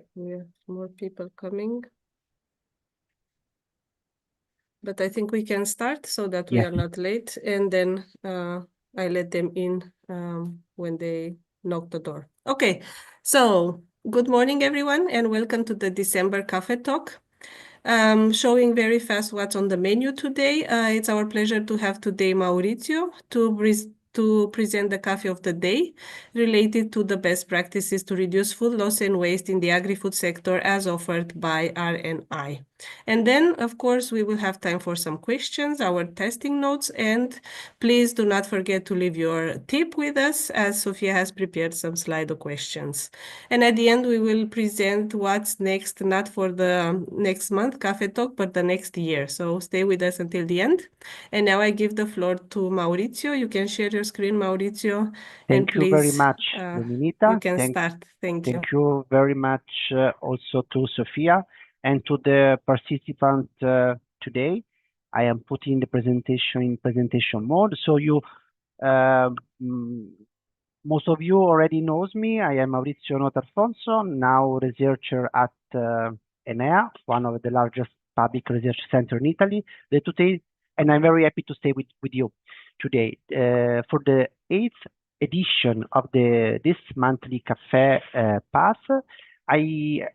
Okay, we have more people coming, but I think we can start so that we Yes. are not late, and then I let them in when they knock the door. Okay, so good morning, everyone, and welcome to the December Cafe Talk. Showing very fast what's on the menu today. It's our pleasure to have today Maurizio to present the Cafe of the Day related to the best practices to reduce food loss and waste in the agri-food sector as offered by RNI. And then, of course, we will have time for some questions, our testing notes, and please do not forget to leave your tip with us, as Sofia has prepared some Slido questions. And at the end, we will present what's next, not for the next month Cafe Talk, but the next year. So stay with us until the end. And now I give the floor to Maurizio. You can share your screen, Maurizio. And Thank you very please, much, you Dominita. can start. Thank you. Thank you very much also to Sofia and to the participant today. I am putting the presentation in presentation mode. So most of you already knows me. I am Maurizio Notarfonso, now researcher at Enea, one of the largest public research center in Italy. And I'm very happy to stay with you today for the 8th edition of this monthly Café Path. I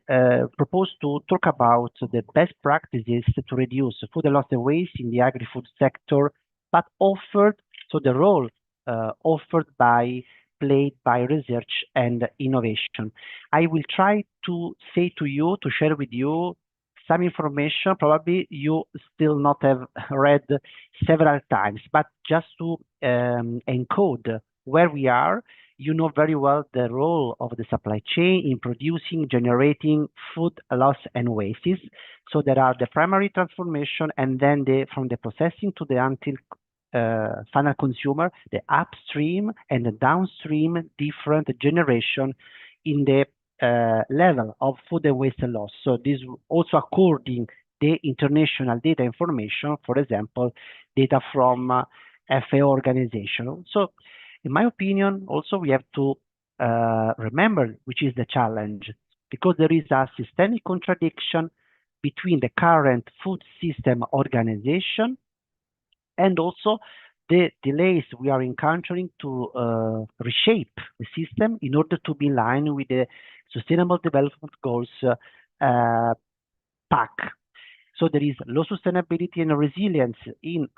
propose to talk about the best practices to reduce food loss and waste in the agri-food sector, but the role offered played by research and innovation. I will try to share with you some information probably you still not have read several times, but just to encode where we are. You know very well the role of the supply chain in producing, generating food loss and wastes. So there are the primary transformation, and then from the processing to the until final consumer, the upstream and the downstream different generation in the level of food and waste loss. So this also according the international data information, for example, data from FAO organization. So in my opinion, also we have to remember which is the challenge, because there is a systemic contradiction between the current food system organization and also the delays we are encountering to reshape the system in order to be in line with the Sustainable Development Goals PAC. So there is low sustainability and resilience in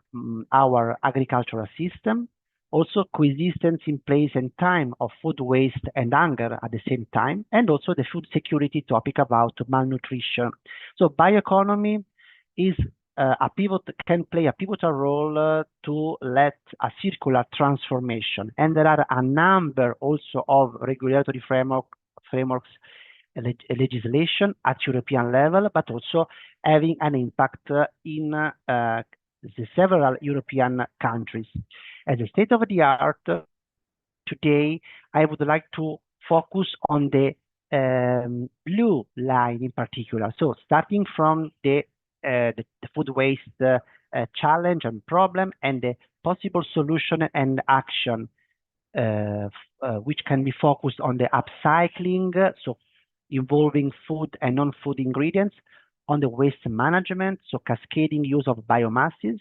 our agricultural system, also coexistence in place and time of food waste and hunger at the same time, and also the food security topic about malnutrition. So bioeconomy is can play a pivotal role to let a circular transformation. And there are a number also of regulatory frameworks, legislation at European level, but also having an impact in the several European countries. As a state of the art, today I would like to focus on the blue line in particular. So starting from the food waste challenge and problem and the possible solution and action, which can be focused on the upcycling, so involving food and non-food ingredients, on the waste management, so cascading use of biomasses,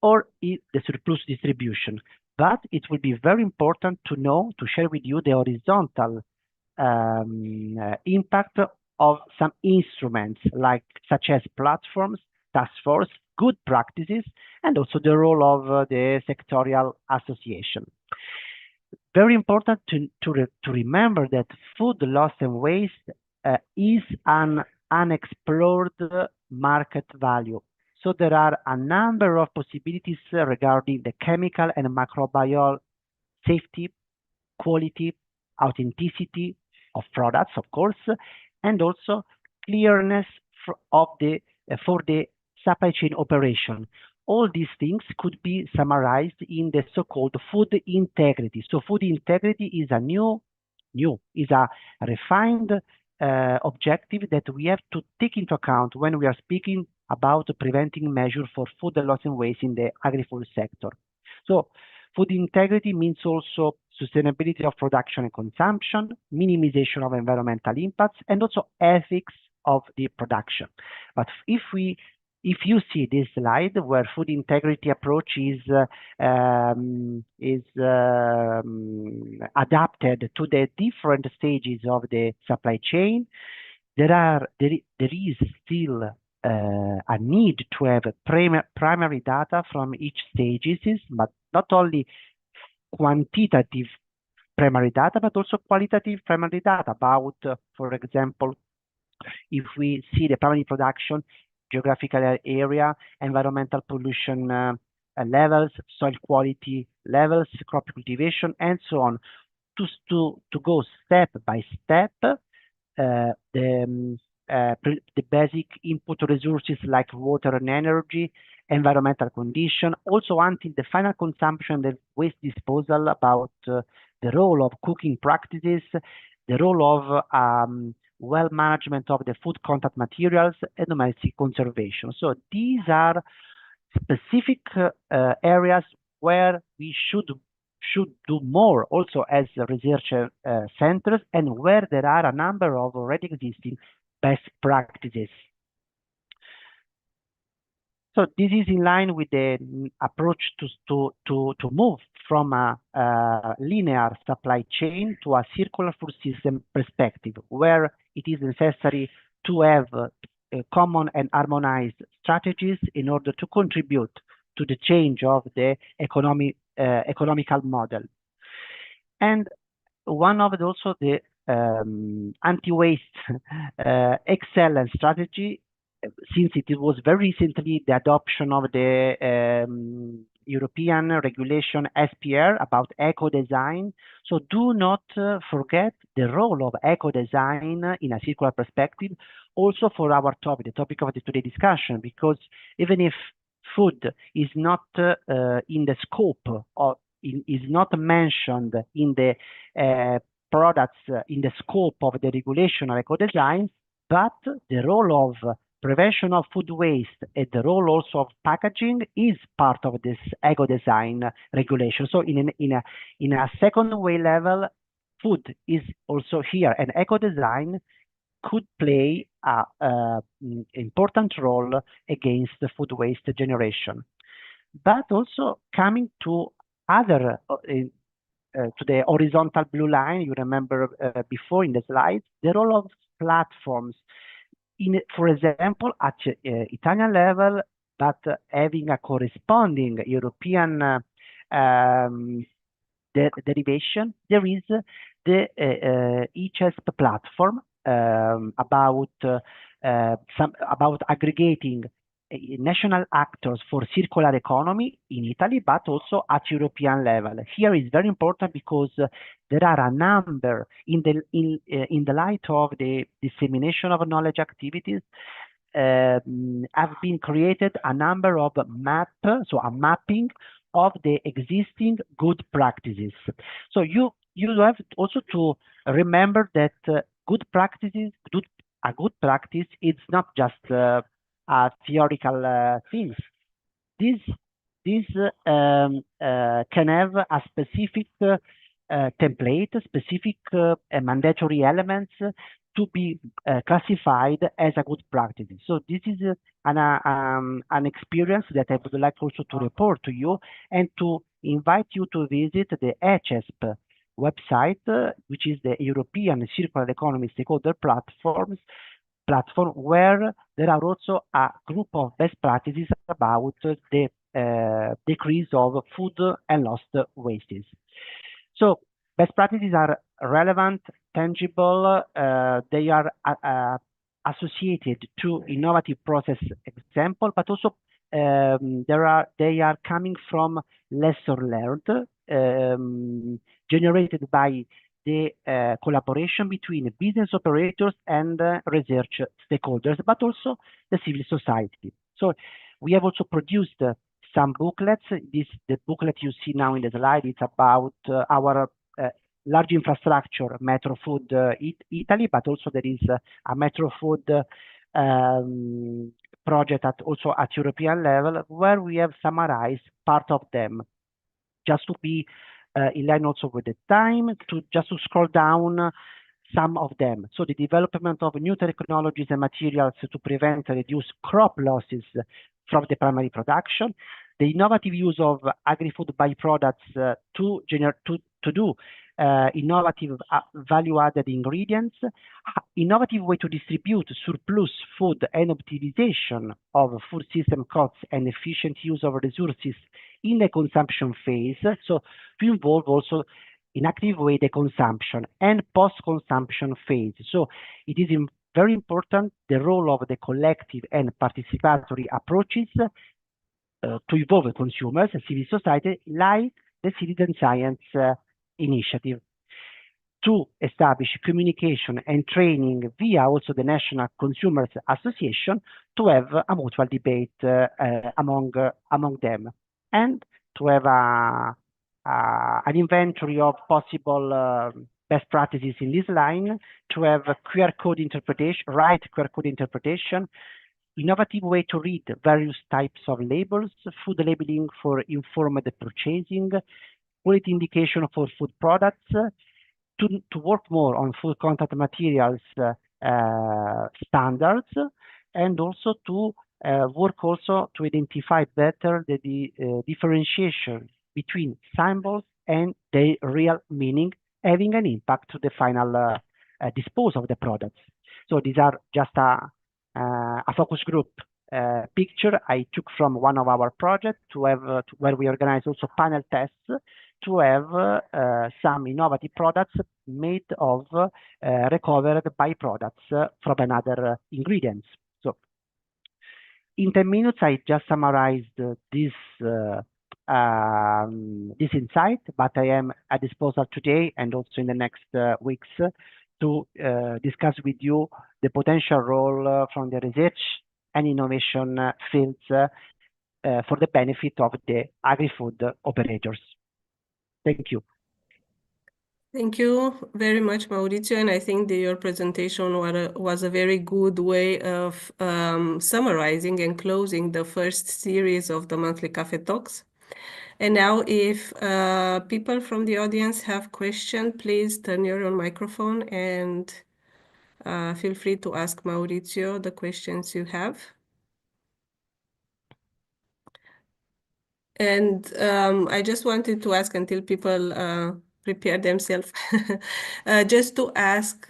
or the surplus distribution. But it will be very important to share with you the horizontal impact of some instruments such as platforms, task force, good practices, and also the role of the sectorial association. Very important to remember that food loss and waste is an unexplored market value. So there are a number of possibilities regarding the chemical and microbial safety, quality, authenticity of products, of course, and also clearness for the supply chain operation. All these things could be summarized in the so-called food integrity. So food integrity is a refined objective that we have to take into account when we are speaking about preventing measures for food loss and waste in the agri-food sector. So food integrity means also sustainability of production and consumption, minimization of environmental impacts, and also ethics of the production. But if you see this slide where food integrity approach is adapted to the different stages of the supply chain, there is still a need to have primary data from each stages, but not only quantitative primary data, but also qualitative primary data about, for example, if we see the primary production, geographical area, environmental pollution levels, soil quality levels, crop cultivation, and so on, to go step by step, the basic input resources like water and energy, environmental condition, also until the final consumption, the waste disposal, about the role of cooking practices, the role of well management of the food contact materials, and domestic conservation. So these are specific areas where we should do more also as research centers, and where there are a number of already existing best practices. So this is in line with the approach to move from a linear supply chain to a circular food system perspective, where it is necessary to have common and harmonized strategies in order to contribute to the change of the economical model. And one of also the anti-waste excellence strategy, since it was very recently the adoption of the European regulation SPR about eco-design. So do not forget the role of eco-design in a circular perspective, also for our topic, the topic of the today discussion, because even if food is not in the scope of, is not mentioned in the products in the scope of the regulation of eco-design, but the role of prevention of food waste and the role also of packaging is part of this eco-design regulation. So in a second way level, food is also here, and eco-design could play a important role against the food waste generation. But also coming to other to the horizontal blue line, you remember before in the slides, the role of platforms. For example, at Italian level, but having a corresponding European derivation, there is the ECHESP platform about aggregating national actors for circular economy in Italy, but also at European level. Here is very important because there are a number in the light of the dissemination of knowledge activities. Have been created a number of a mapping of the existing good practices. So you have also to remember that good practices, a good practice, it's not just theoretical things. This can have a specific template, specific mandatory elements to be classified as a good practice. So this is an experience that I would like also to report to you and to invite you to visit the ECHESP website, which is the European Circular Economy Stakeholder Platform, where there are also a group of best practices about the decrease of food and lost wastes. So best practices are relevant, tangible, they are associated to innovative process example, but also they are coming from lesson learned, generated by the collaboration between business operators and research stakeholders, but also the civil society. So we have also produced some booklets. The booklet you see now in the slide, it's about our large infrastructure, Metro Food Italy, but also there is a Metro Food project also at European level, where we have summarized part of them, just to be in line also with the time, to scroll down some of them. So the development of new technologies and materials to prevent and reduce crop losses from the primary production, the innovative use of agri-food byproducts to do innovative value-added ingredients, innovative way to distribute surplus food and optimization of food system costs and efficient use of resources in the consumption phase. So to involve also in active way the consumption and post-consumption phase. So it is very important the role of the collective and participatory approaches to involve consumers and civil society, like the citizen science initiative, to establish communication and training via also the National Consumers Association to have a mutual debate among them, and to have an inventory of possible best practices in this line, to have a QR code interpretation, right QR code interpretation, innovative way to read various types of labels, food labeling for informed purchasing, quality indication for food products, to work more on food contact materials standards, and also to work also to identify better the differentiation between symbols and their real meaning, having an impact to the final disposal of the products. So these are just a focus group picture I took from one of our projects to have where we organize also panel tests to have some innovative products made of recovered byproducts from another ingredients. So in 10 minutes, I just summarized this insight, but I am at disposal today and also in the next weeks to discuss with you the potential role from the research and innovation fields for the benefit of the agri-food operators. Thank you. Thank you very much, Maurizio. And I think that your presentation was a very good way of summarizing and closing the first series of the monthly Cafe Talks. And now if people from the audience have questions, please turn your microphone and feel free to ask Maurizio the questions you have. And I just wanted to ask until people prepare themselves, just to ask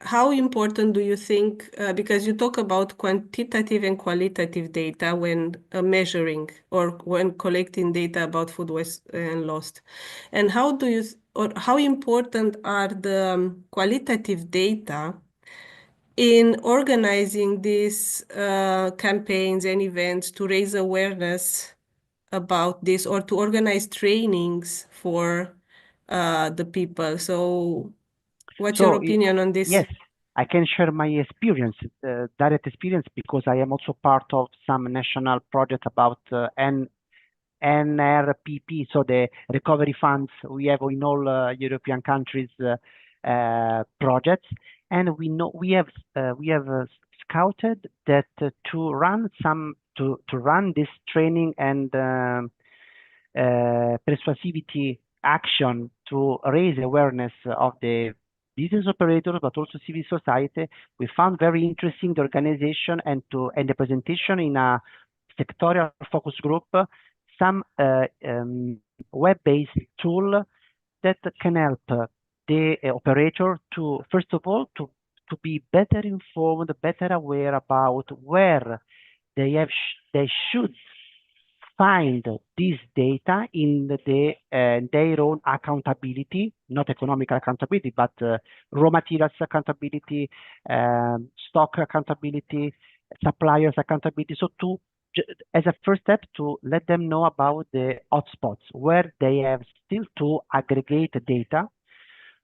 how important do you think, because you talk about quantitative and qualitative data when measuring or when collecting data about food waste and lost, and how do you, or how important are the qualitative data in organizing these campaigns and events to raise awareness about this, or to organize trainings for the people? So what's your opinion on this? Yes, I can share my experience, direct experience, because I am also part of some national project about NRPP, so the recovery funds we have in all European countries projects, and we have scouted that to run this training and persuasivity action to raise awareness of the business operators, but also civil society. We found very interesting the organization and the presentation in a sectorial focus group, some web-based tool that can help the operator to, first of all, to be better informed, better aware about where they should find this data in their own accountability, not economic accountability, but raw materials accountability, stock accountability, suppliers accountability. So as a first step, to let them know about the hotspots where they have still to aggregate data,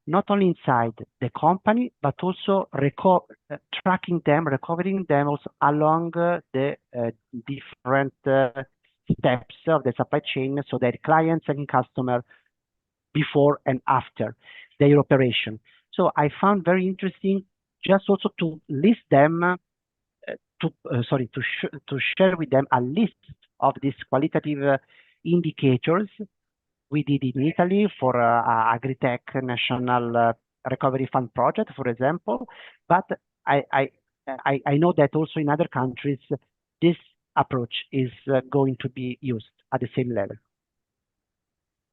not only inside the company, but also tracking them, recovering them also along the different steps of the supply chain, so their clients and customer before and after their operation. So I found very interesting just also to list them, to share with them a list of these qualitative indicators we did in Italy for Agritech National Recovery Fund project, for example. But I, I, I know that also in other countries, this approach is going to be used at the same level.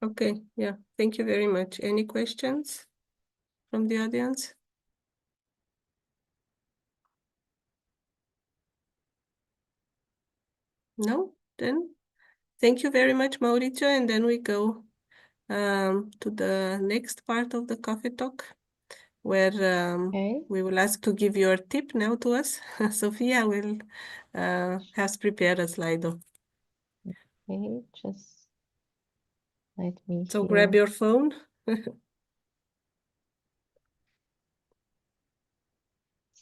Okay, yeah, thank you very much. Any questions from the audience? No? Then thank you very much, Mauricio. And then we go to the next part of the coffee talk, where Okay. we will ask to give your tip now to us. Sophia will has prepared a Slido. Okay, just let me So here. grab your phone.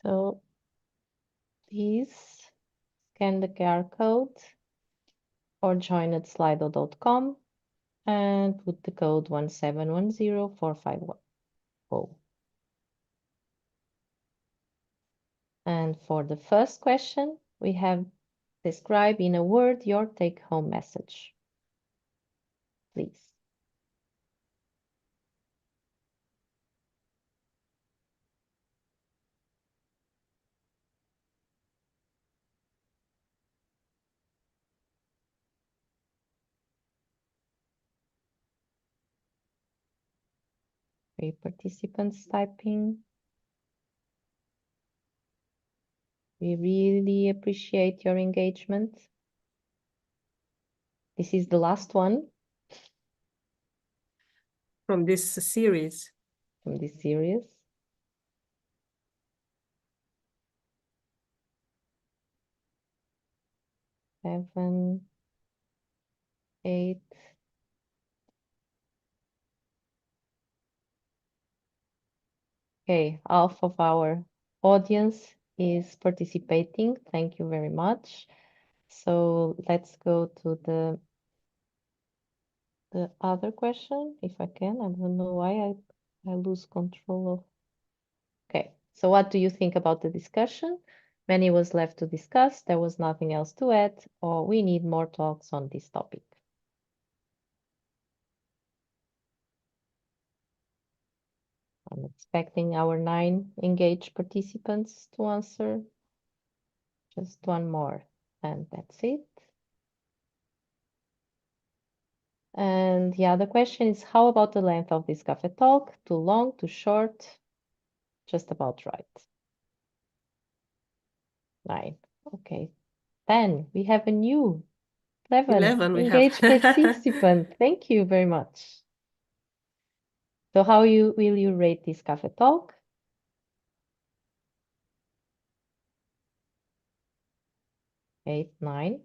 So please scan the QR code or join at slido.com and put the code 1710451. And for the first question, we have describe in a word your take-home message. Please. Three participants typing. We really appreciate your engagement. This is the last one From this series. from this series. Seven, 8. Okay, half of our audience is participating. Thank you very much. So let's go to the other question, if I can. I don't know why I lose control of. Okay, so what do you think about the discussion? Many was left to discuss. There was nothing else to add, or we need more talks on this topic. I'm expecting our 9 engaged participants to answer. Just one more, and that's it. And the other question is, how about the length of this cafe talk? Too long, too short? Just about right. 9. Okay. 10. We have a new 11 we have. engaged participant. Thank you very much. So how will you rate this cafe talk? 8, 9,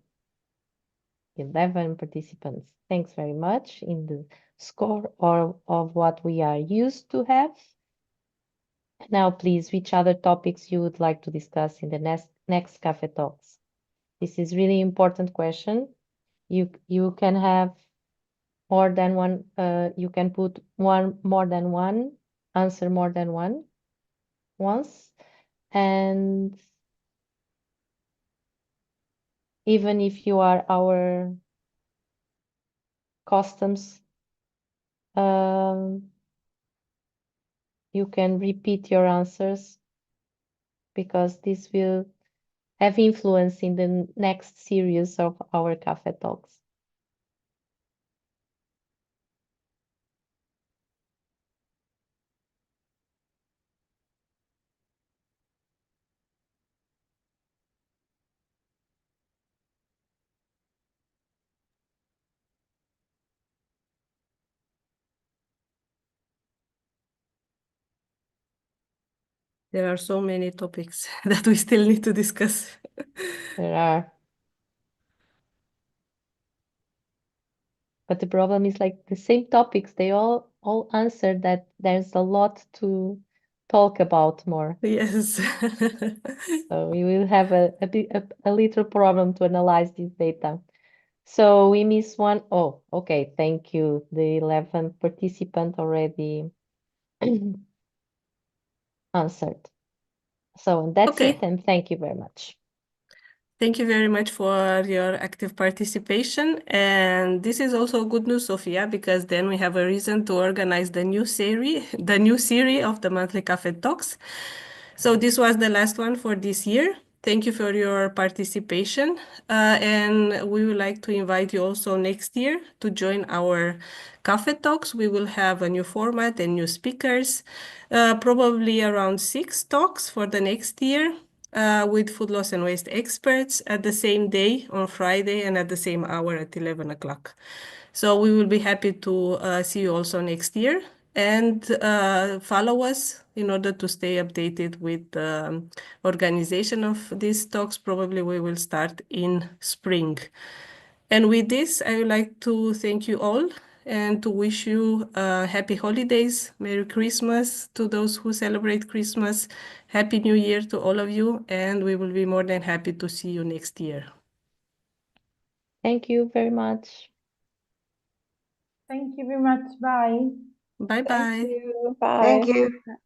11 participants. Thanks very much in the score of what we are used to have. Now, please, which other topics you would like to discuss in the next cafe talks? This is really important question. You can have more than one. You can put one more than one answer more than one once, and even if you are our customs, you can repeat your answers because this will have influence in the next series of our cafe talks. There are so many topics that we still need to discuss. There are. But the problem is like the same topics, they all answer that there's a lot to talk about more. Yes. So we will have a little problem to analyze this data. So we miss one. Oh, okay. Thank you. The 11th participant already answered. So that's Okay. it, and thank you very much. Thank you very much for your active participation. And this is also good news, Sophia, because then we have a reason to organize the new series, of the monthly Café Talks. So this was the last one for this year. Thank you for your participation. And we would like to invite you also next year to join our Café Talks. We will have a new format and new speakers, probably around 6 talks for the next year. With food loss and waste experts at the same day on Friday and at the same hour at 11 o'clock. So we will be happy to see you also next year and follow us in order to stay updated with the organization of these talks. Probably we will start in spring. And with this, I would like to thank you all and to wish you happy holidays, Merry Christmas to those who celebrate Christmas, Happy New Year to all of you, and we will be more than happy to see you next year. Thank you very much. Thank you very much. Bye. Bye-bye. Thank you. Bye. Thank you.